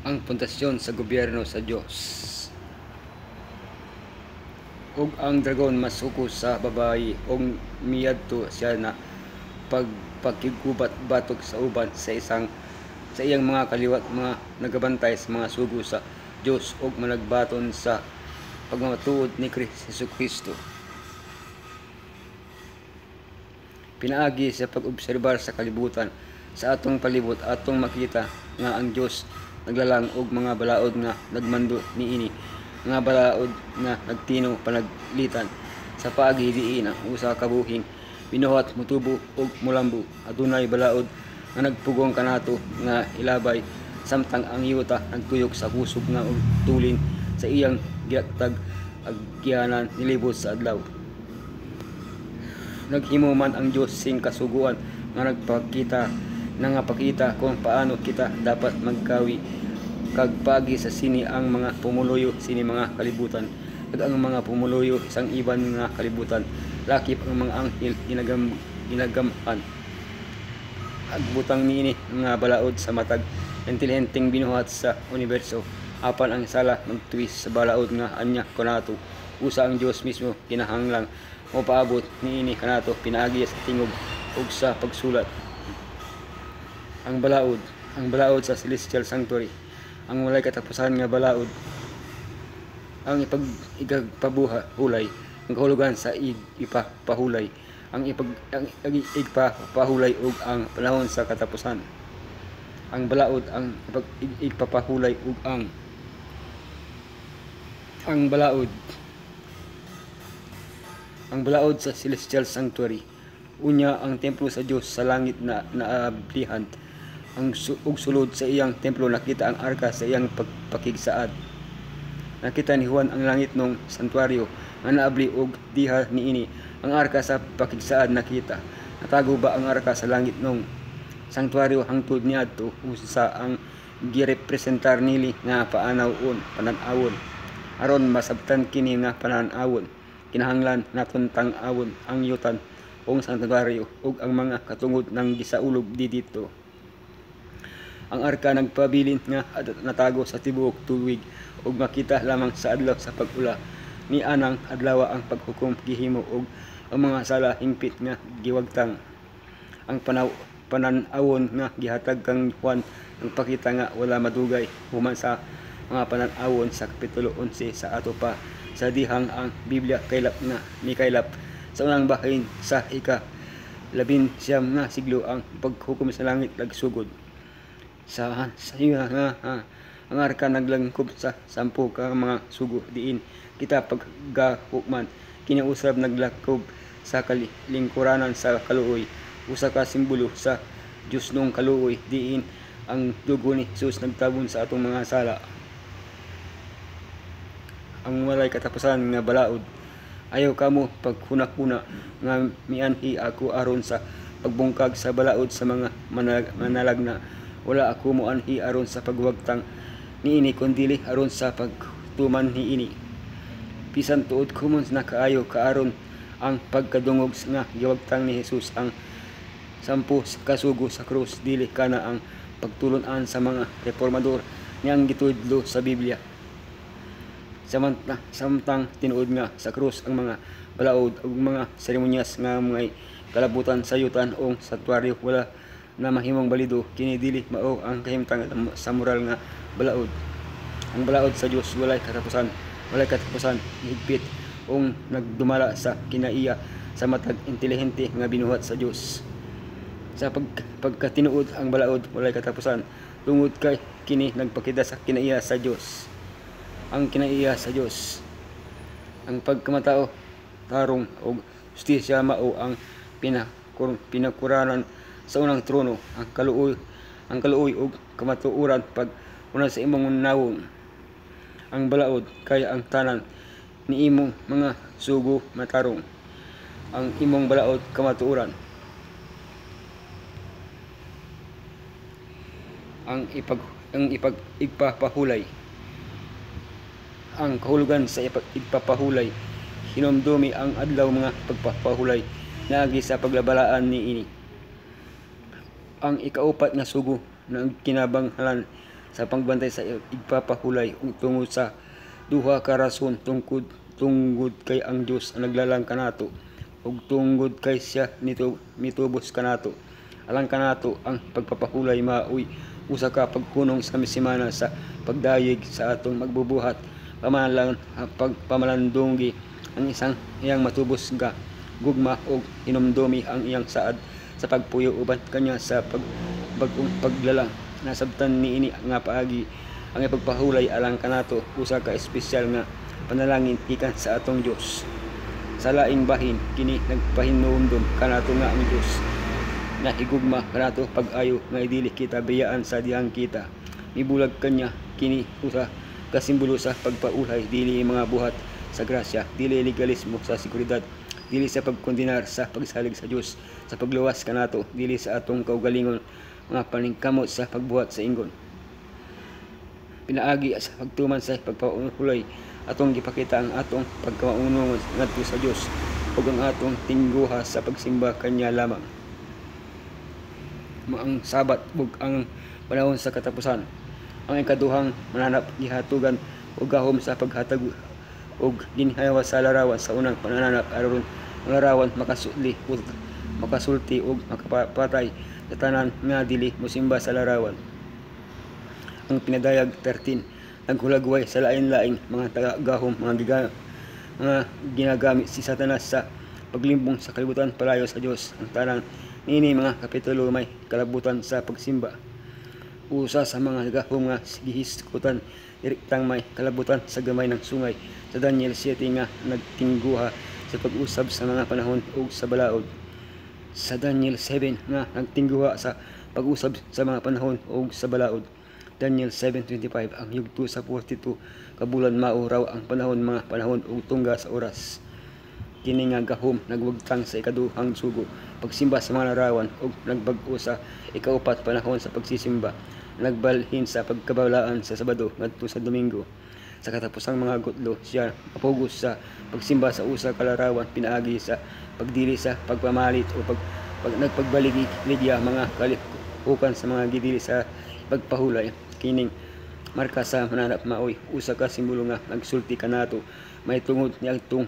ang pundasyon sa gobyerno sa Dios. Ug ang dragon masuko sa babayi ug miyadto siya na pagkigubat batok sa uban sa iyang mga kaliwat mga nagabantay sa mga sugo sa Dios ug managbaton sa pagmamatuod ni Jesucristo. Pinaagi sa pag-obserbar sa kalibutan sa atong palibot atong makita nga ang Dios naglalang og mga balaod nga nagmando niini, mga balaod nga nagtino panaglitan sa paagi diin ang usa ka buhing binuhat mutubo og mulambo. Adunay balaod nga nagpugong kanato nga ilabay samtang ang yuta nagtuyok sa kusog nga og tulin sa iyang giaktag agyanan nilibot sa adlaw. Naghimo man ang Dios sing kasuguan nga nangapakita kung paano kita dapat magkawi kag pagi sa sini ang mga pumuluyo sini mga kalibutan kag ang mga pumuluyo isang iban nga kalibutan lakip ang mga anghel ginagaman agbutang niini nga balaod sa matag intelihenteng binuhat sa universo apan ang sala magtwist sa balaod nga anya kanato usa ang Dios mismo kinahanglang mopaabot niini kanato pinaagi sa tingog ug sa pagsulat. Ang balaod sa celestial sanctuary, ang walay katapusan nga balaod, ang igpahulay, ang kahulugan sa igpahulay, ang igpahulay ug ang panahon sa katapusan. Ang balaod, ang igpapahulay ug ang balaod sa celestial sanctuary. Unya ang templo sa Dios sa langit na naablihan ug sulod sa iyang templo nakita ang arka sa iyang pagpakigsaad. Nakita ni Juan ang langit nung santuaryo nga naabli og diha niini ang arka sa pakigsaad nakita. Natago ba ang arka sa langit nung santuaryo hangtod niadto usa ang girepresentar nili nga panan-awon aron masabtan kini nga panan-awon kinahanglan naton tang-awon ang yutan ong santuaryo ug ang mga katungod ng gisaulog didto. Ang arka nagpabilin nga natago sa tibuok tuig ug makita lamang sa adlaw sa pag-ula ni anang adlaw ang paghukom gihimo ug ang mga sala hingpit nga giwagtang. Ang panan-awon nga gihatag kang Juan nagpakita nga wala madugay human sa mga panan-awon sa kapitulo 11 sa ato pa sa dihang ang Biblia kaylap nga mikaylap sa unang bahin sa ika-19 nga siglo ang paghukom sa langit nagsugod. Sa iya nga ang arka naglangkob sa 10 ka mga sugo diin kita paggahukman kini usab naglangkob sa kalingkuranan sa kaluoy usa ka simbolo sa Dios nung kaluoy diin ang dugo ni Jesus nagtabon sa atong mga sala. Ang walay katapusan nga balaod ayaw kamo paghuna-huna nga mianhi ako aron sa pagbungkag sa balaod sa mga manalagna. Wala ako moanhi aron sa pagwagtang niini kundili aron sa pagtuman niini. Bisan tuod kumon na kaayo kaaron ang pagkadungog nga giwagtang ni Jesus ang 10 kasugo sa krus dili kana ang pagtulon-an sa mga reformador niyang gitudlo sa Biblia. Samtang tinuod nga sa krus ang mga balaod ug mga seremonyas nga mga kalabutan sa yutan ong santuaryo wala na mahimong balido kini dili mao ang kahimtang sa moral nga balaod. Ang balaod sa Dios walay katapusan higpit ong nagdumala sa kinaiya sa matag intelihente nga binuhat sa Dios. Sa pagkatinuod ang balaod walay katapusan tungod kay kini nagpakita sa kinaiya sa Dios. Ang kinaiya sa Dios, ang pagkamatao tarong og justisya mao ang pinakuranan sa unang trono ang kaluoy ug kamatuoran pag una sa imong nawong. Ang balaod kay ang tanan ni imong mga sugo matarong ang imong balaod kamatuoran. Ang igpapahulay, ang kahulugan sa igpapahulay hinumdumi ang adlaw mga pagpapahulay naagi sa paglabalaan niini. Ang ikaupat nga sugo na kinabanghalan sa pagbantay sa igpapahulay ug tungod sa duha ka rason tungod kay ang Dios ang naglalang kanato ug tungod kay siya mitubos kanato. Alang kanato ang pagpapahulay maoy usa ka pagkunong sa misimana sa pagdayeg sa atong magbubuhat pamalandonggi ang isang iyang matubos nga gugma ug hinumdumi ang iyang saad sa pagpuyo uban kanya sa bagong paglalang. Nasabtan niini nga paagi ang ipagpahulay alang kanato usa ka espesyal nga panalangin gikan sa atong Dios. Sa laing bahin kini nagpahinumdum kanato nga ang Dios na higugma kanato pag-ayo nga dili kita biyaan sa dihang kita. Mibulag kanya kini usa ka simbolo sa pagpaulay, dili mga buhat sa grasya, dili legalismo sa seguridad, dili sa pagkondenar sa pagsalig sa Dios, sa pagluwas kanato, dili sa atong kaugalingon mga paningkamot sa pagbuhat sa ingon. Pinaagi sa pagtuman sa pagpahulay atong gipakita ang atong pagkamaunong ngadto sa Dios ug ang atong tingguha sa pagsimba kanya lamang. Ang Sabat ug ang panahon sa katapusan. Ang ikaduhang mananap gihatugan og gahom sa paghatag og ginhawa sa larawan sa unang pananap aron ang larawan makasulti ug makapatay sa tanan nga dili mosimba sa larawan. Ang pinadayag 13 naghulagway sa lain-laing mga tagagahom mga ginagamit si Satanas sa paglimbong sa kalibutan palayo sa Dios. Ang tanang niini mga kapitulo may kalabutan sa pagsimba. Usa sa mga gahom nga gihiskutan direktang may kalabutan sa gamay ng sungay sa Daniel 7 nga nagtingguha sa pag-usab sa mga panahon ug sa balaod. Sa Daniel 7 nga nagtingguha sa pag-usab sa mga panahon ug sa balaod. Daniel 7:25 ang yugto sa 42 kabulan mao raw ang panahon mga panahon ug tungga sa oras. Kini nga gahom nagwagtang sa ikaduhang sugo pagsimba sa mga larawan ug nagbag-o sa ikaupat panahon sa pagsisimba. Nagbalhin sa pagkabalaan sa Sabado ngadto sa Domingo. Sa katapusang mga gutlo siya mapugos sa pagsimba sa usa ka larawan pinaagi sa pagdili sa pagpamalit o nagpagbaligya mga kalihukan sa mga gidili sa pagpahulay. Kining marka sa mananap maoy usa ka simbolo nga nagsulti kanato may tungod niadtong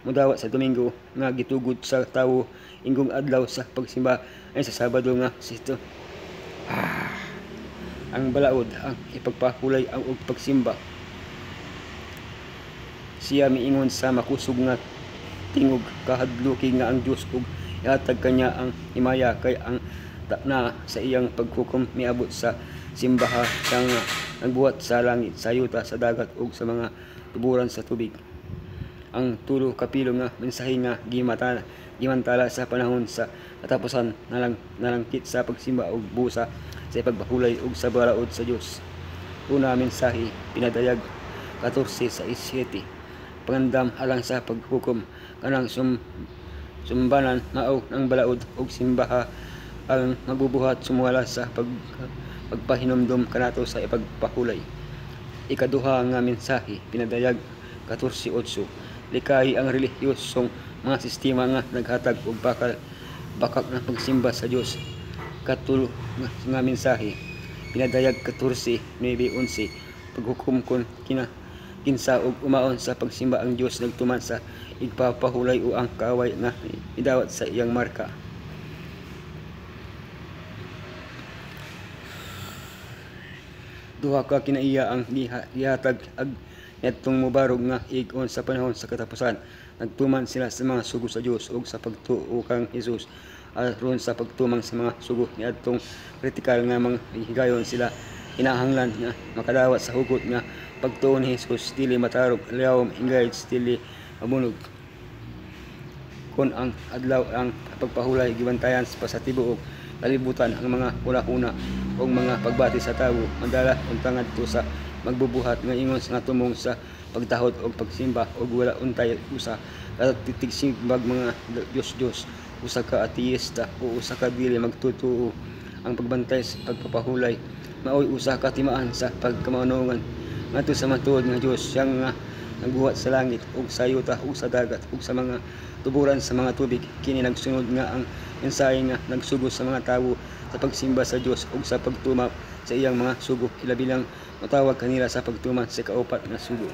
mudawat sa Domingo nga gitugod sa tawo ingong adlaw sa pagsimba ay sa Sabado nga sito. Ang balaod ang ipagpahulay ang og pagsimba. Siya miingon sa makusog nga tingog kahadluki nga ang Dios ug ihatag kanya ang himaya kay ang na sa iyang paghukom miabot sa simbaha sa nga nagbuhat sa langit, sa yuta, sa dagat ug sa mga tuburan sa tubig. Ang tulo kapilo nga mensahe nga gimantala sa panahon sa katapusan nalangkit sa pagsimba ug busa sa pagpahulay ug sa balaod sa Dios. Una mensahe pinadayag 14 sa 7 pangandam alang sa paghukom kanang sumbanan mao ang balaod ug simbaha ang magbubuhat sumuhala sa pagpahinumdum kanato sa ipagpahulay. Ikaduha nga mensahe pinadayag 14:8 likahi ang relihiyosong mga sistema nga naghatag og bakak ng pagsimba sa Dios. Katulo nga mensahe pinadayag 14:9-11 paghukom kon kinsa og umaon sa pagsimba ang Dios nagtuman sa igpapahulay o ang kaaway nga idawat sa iyang marka. Duha ka kinaiya ang gihatag ag netong mubarog nga ig-on sa panahon sa katapusan. Nagtuman sila sa mga sugo sa Dios ug sa pagtuo kang Hesus aron sa pagtumang sa mga sugo niadtong kritikal nga mga higayon sila kinahanglan nga makadawat sa hugot nga pagtuo ni Hesus dili matarog liyawom hingay dili mabunog. Kon ang adlaw ang pagpahulay gibantayan sa tibuok kalibutan ang mga una-una o mga pagbati sa tawo mandala untang ngadto sa magbubuhat nga ingon nga tumong sa pagtahod o pagsimba o wala untay usa ka titigsimbag mga Diyos usa ka ateista o usa ka dili magtutuo. Ang pagbantay sa pagpapahulay maoy usa ka timaan sa pagkamaunongan ngadto sa matuod nga Dios siyang nga nagbuhat sa langit ug sa yuta ug sa dagat ug sa mga tuburan sa mga tubig. Kini nagsunod nga ang mensahe nga nagsugo sa mga tawo sa pagsimba sa Dios ug sa pagtuma sa iyang mga sugo. Ilabi lang matawag kanila sa pagtuman sa kaupat nga sugo.